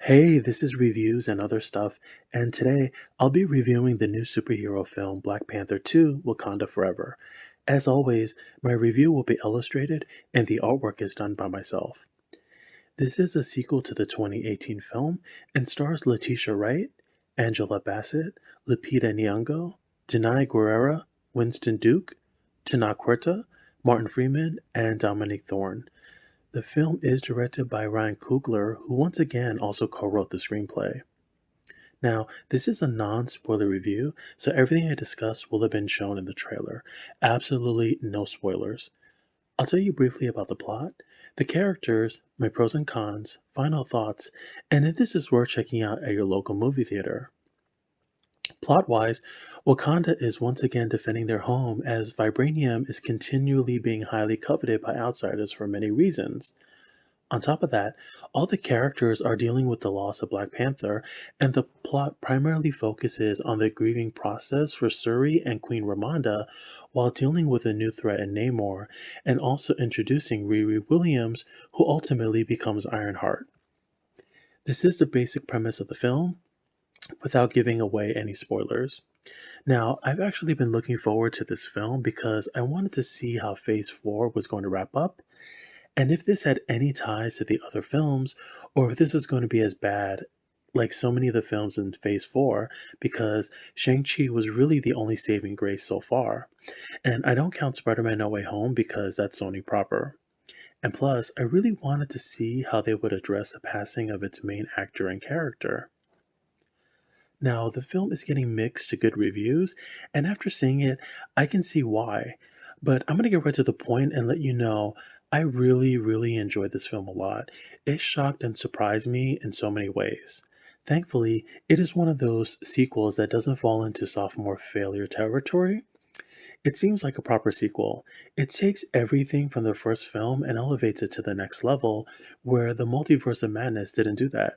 Hey, this is Reviews and Other Stuff, and today I'll be reviewing the new superhero film Black Panther 2 Wakanda Forever. As always, my review will be illustrated and the artwork is done by myself. This is a sequel to the 2018 film and stars Letitia Wright, Angela Bassett, Lupita Nyong'o, Denai Guerrera, Winston Duke, Tana Huerta, Martin Freeman, and Dominique Thorne. The film is directed by Ryan Coogler, who once again also co-wrote the screenplay. Now, this is a non-spoiler review, so everything I discuss will have been shown in the trailer. Absolutely no spoilers. I'll tell you briefly about the plot, the characters, my pros and cons, final thoughts, and if this is worth checking out at your local movie theater. Plot-wise, Wakanda is once again defending their home as vibranium is continually being highly coveted by outsiders for many reasons. On top of that, all the characters are dealing with the loss of Black Panther, and the plot primarily focuses on the grieving process for Shuri and Queen Ramonda while dealing with a new threat in Namor, and also introducing Riri Williams, who ultimately becomes Ironheart. This is the basic premise of the film, without giving away any spoilers. Now, I've actually been looking forward to this film because I wanted to see how Phase 4 was going to wrap up, and if this had any ties to the other films, or if this is going to be as bad like so many of the films in Phase 4, because Shang-Chi was really the only saving grace so far. And I don't count Spider-Man No Way Home because that's Sony proper. And plus, I really wanted to see how they would address the passing of its main actor and character. Now, the film is getting mixed to good reviews, and after seeing it, I can see why. But I'm going to get right to the point and let you know I really enjoyed this film a lot. It shocked and surprised me in so many ways. Thankfully, it is one of those sequels that doesn't fall into sophomore failure territory. It seems like a proper sequel. It takes everything from the first film and elevates it to the next level, where the Multiverse of Madness didn't do that.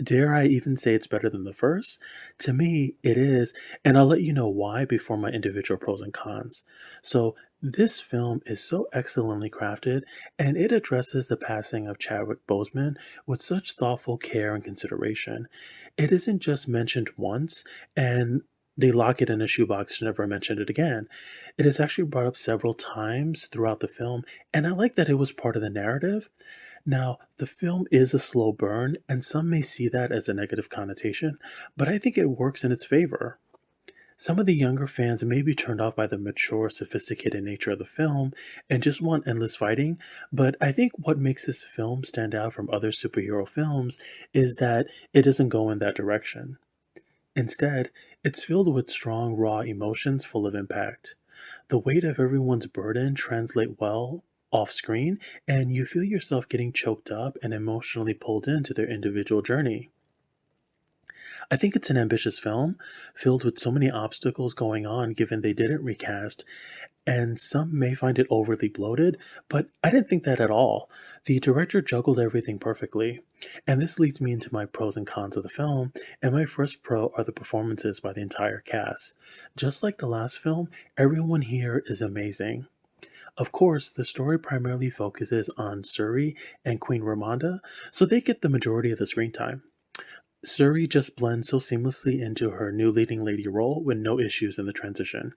Dare I even say it's better than the first? To me, it is, and I'll let you know why before my individual pros and cons. So, this film is so excellently crafted, and it addresses the passing of Chadwick Boseman with such thoughtful care and consideration. It isn't just mentioned once, and they lock it in a shoebox to never mention it again. It is actually brought up several times throughout the film, and I like that it was part of the narrative. Now, the film is a slow burn, and some may see that as a negative connotation, but I think it works in its favor. Some of the younger fans may be turned off by the mature, sophisticated nature of the film and just want endless fighting, but I think what makes this film stand out from other superhero films is that it doesn't go in that direction. Instead, it's filled with strong, raw emotions full of impact. The weight of everyone's burden translate well off screen, and you feel yourself getting choked up and emotionally pulled into their individual journey. I think it's an ambitious film, filled with so many obstacles going on given they didn't recast, and some may find it overly bloated, but I didn't think that at all. The director juggled everything perfectly. And this leads me into my pros and cons of the film, and my first pro are the performances by the entire cast. Just like the last film, everyone here is amazing. Of course, the story primarily focuses on Suri and Queen Ramonda, so they get the majority of the screen time. Suri just blends so seamlessly into her new leading lady role with no issues in the transition.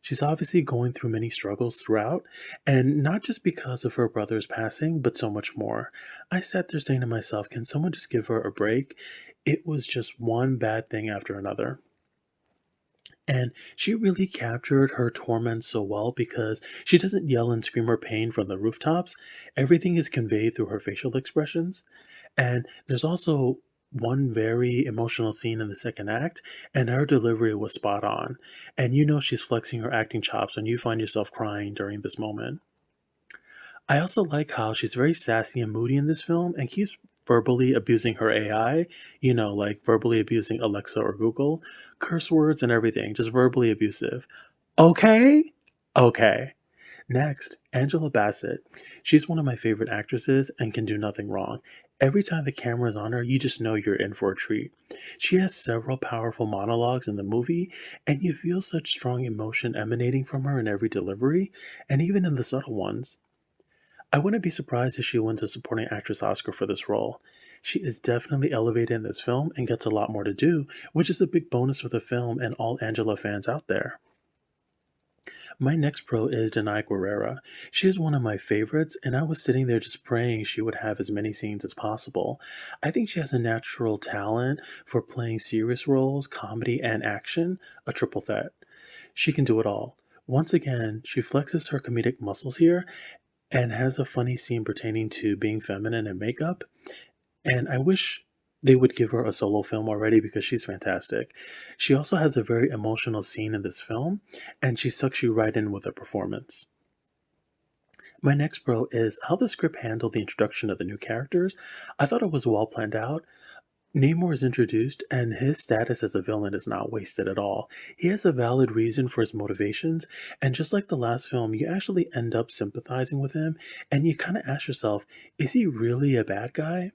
She's obviously going through many struggles throughout, and not just because of her brother's passing, but so much more. I sat there saying to myself, can someone just give her a break? It was just one bad thing after another. And she really captured her torment so well because she doesn't yell and scream her pain from the rooftops. Everything is conveyed through her facial expressions. And there's also one very emotional scene in the second act, and her delivery was spot on. And you know she's flexing her acting chops when you find yourself crying during this moment. I also like how she's very sassy and moody in this film and keeps verbally abusing her AI, like verbally abusing Alexa or Google, curse words and everything, just verbally abusive. Okay? Okay. Next, Angela Bassett. She's one of my favorite actresses and can do nothing wrong. Every time the camera is on her, you just know you're in for a treat. She has several powerful monologues in the movie, and you feel such strong emotion emanating from her in every delivery, and even in the subtle ones. I wouldn't be surprised if she wins a supporting actress Oscar for this role. She is definitely elevated in this film and gets a lot more to do, which is a big bonus for the film and all Angela fans out there. My next pro is Denai Guerrera. She is one of my favorites, and I was sitting there just praying she would have as many scenes as possible. I think she has a natural talent for playing serious roles, comedy, and action, a triple threat. She can do it all. Once again, she flexes her comedic muscles here and has a funny scene pertaining to being feminine and makeup. And I wish they would give her a solo film already because she's fantastic. She also has a very emotional scene in this film, and she sucks you right in with her performance. My next pro is how the script handled the introduction of the new characters. I thought it was well planned out. Namor is introduced, and his status as a villain is not wasted at all. He has a valid reason for his motivations, and just like the last film, you actually end up sympathizing with him, and you kind of ask yourself, is he really a bad guy?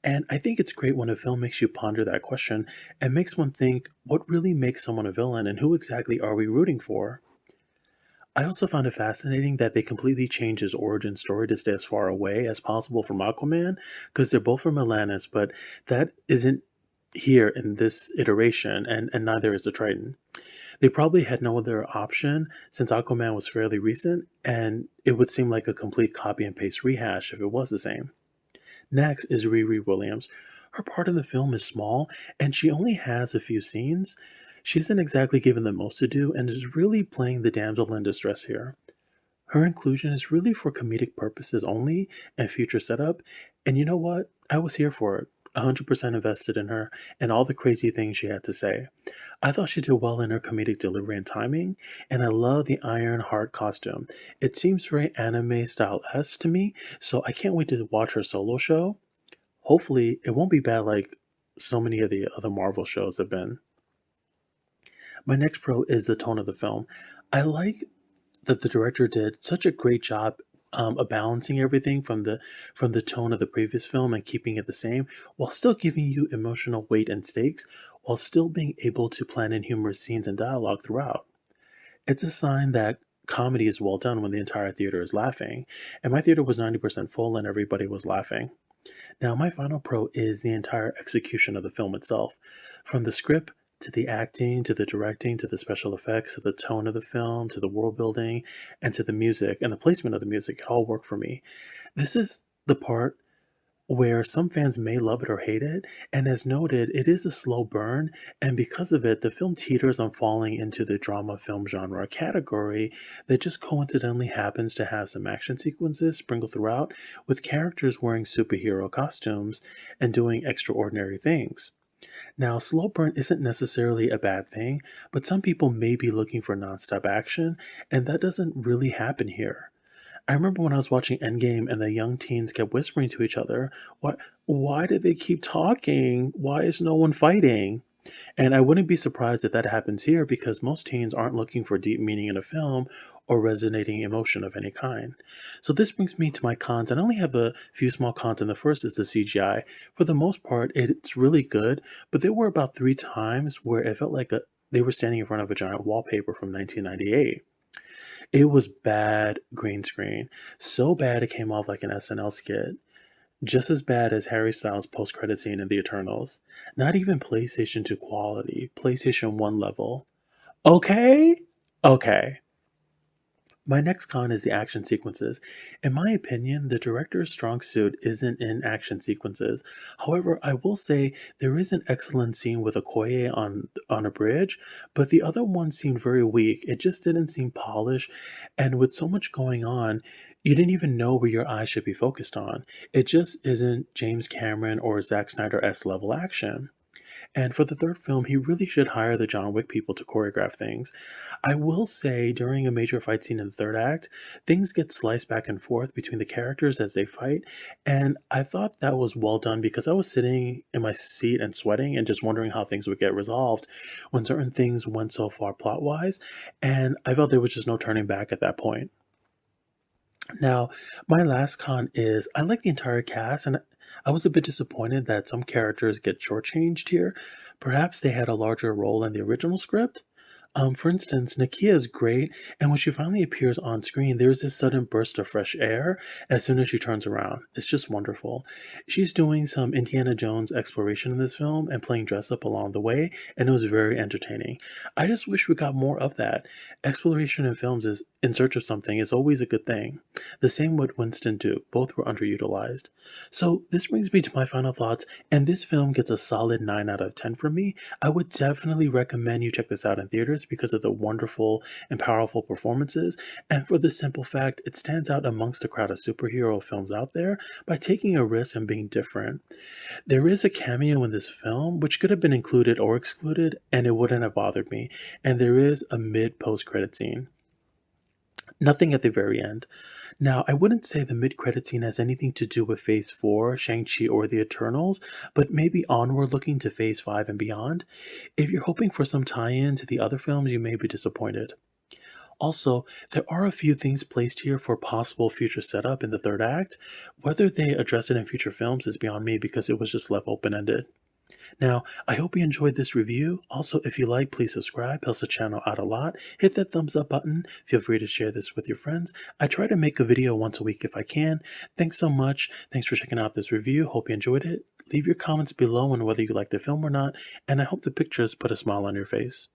And I think it's great when a film makes you ponder that question and makes one think, what really makes someone a villain and who exactly are we rooting for? I also found it fascinating that they completely changed his origin story to stay as far away as possible from Aquaman, because they're both from Atlantis, but that isn't here in this iteration, and neither is the Triton. They probably had no other option since Aquaman was fairly recent, and it would seem like a complete copy and paste rehash if it was the same. Next is Riri Williams. Her part in the film is small, and she only has a few scenes. She isn't exactly given the most to do, and is really playing the damsel in distress here. Her inclusion is really for comedic purposes only and future setup, and you know what? I was here for it. 100% invested in her and all the crazy things she had to say. I thought she did well in her comedic delivery and timing, and I love the Iron Heart costume. It seems very anime style esque to me, so I can't wait to watch her solo show. Hopefully, it won't be bad like so many of the other Marvel shows have been. My next pro is the tone of the film. I like that the director did such a great job of balancing everything from the tone of the previous film and keeping it the same, while still giving you emotional weight and stakes, while still being able to plan in humorous scenes and dialogue throughout. It's a sign that comedy is well done when the entire theater is laughing, and my theater was 90% full and everybody was laughing. Now, my final pro is the entire execution of the film itself. From the script to the acting to the directing to the special effects to the tone of the film to the world building and to the music and the placement of the music, it all worked for me. This is the part where some fans may love it or hate it, and as noted, it is a slow burn, and because of it, the film teeters on falling into the drama film genre category that just coincidentally happens to have some action sequences sprinkled throughout with characters wearing superhero costumes and doing extraordinary things. Now, slow burn isn't necessarily a bad thing, but some people may be looking for nonstop action, and that doesn't really happen here. I remember when I was watching Endgame and the young teens kept whispering to each other, why did they keep talking? Why is no one fighting? And I wouldn't be surprised if that happens here because most teens aren't looking for deep meaning in a film or resonating emotion of any kind. So this brings me to my cons, and I only have a few small cons, and the first is the CGI. For the most part, it's really good, but there were about three times where it felt like they were standing in front of a giant wallpaper from 1998. It was bad green screen. So bad it came off like an SNL skit. Just as bad as Harry Styles' post-credit scene in The Eternals. Not even PlayStation 2 quality, PlayStation 1 level. Okay? Okay. My next con is the action sequences. In my opinion, the director's strong suit isn't in action sequences. However, I will say there is an excellent scene with Okoye on a bridge, but the other one seemed very weak. It just didn't seem polished, and with so much going on, you didn't even know where your eyes should be focused on. It just isn't James Cameron or Zack Snyder S level action. And for the third film, he really should hire the John Wick people to choreograph things. I will say, during a major fight scene in the third act, things get sliced back and forth between the characters as they fight, and I thought that was well done because I was sitting in my seat and sweating and just wondering how things would get resolved when certain things went so far plot wise, and I felt there was just no turning back at that point. Now, my last con is I like the entire cast, and I was a bit disappointed that some characters get shortchanged here. Perhaps they had a larger role in the original script. For instance, Nakia is great, and when she finally appears on screen, there's this sudden burst of fresh air as soon as she turns around. It's just wonderful. She's doing some Indiana Jones exploration in this film and playing dress up along the way, and it was very entertaining. I just wish we got more of that. Exploration in films is in search of something is always a good thing. The same with Winston Duke, both were underutilized. So this brings me to my final thoughts, and this film gets a solid 9 out of 10 from me. I would definitely recommend you check this out in theaters because of the wonderful and powerful performances, and for the simple fact it stands out amongst the crowd of superhero films out there by taking a risk and being different. There is a cameo in this film which could have been included or excluded, and it wouldn't have bothered me, and there is a mid post credit scene. Nothing at the very end. Now, I wouldn't say the mid-credit scene has anything to do with Phase 4, Shang-Chi, or the Eternals, but maybe onward looking to Phase 5 and beyond. If you're hoping for some tie-in to the other films, you may be disappointed. Also, there are a few things placed here for possible future setup in the third act. Whether they address it in future films is beyond me because it was just left open-ended. Now, I hope you enjoyed this review. Also, if you like, please subscribe, helps the channel out a lot. Hit that thumbs up button. Feel free to share this with your friends. I try to make a video once a week if I can. Thanks so much. Thanks for checking out this review. Hope you enjoyed it. Leave your comments below on whether you like the film or not, and I hope the pictures put a smile on your face.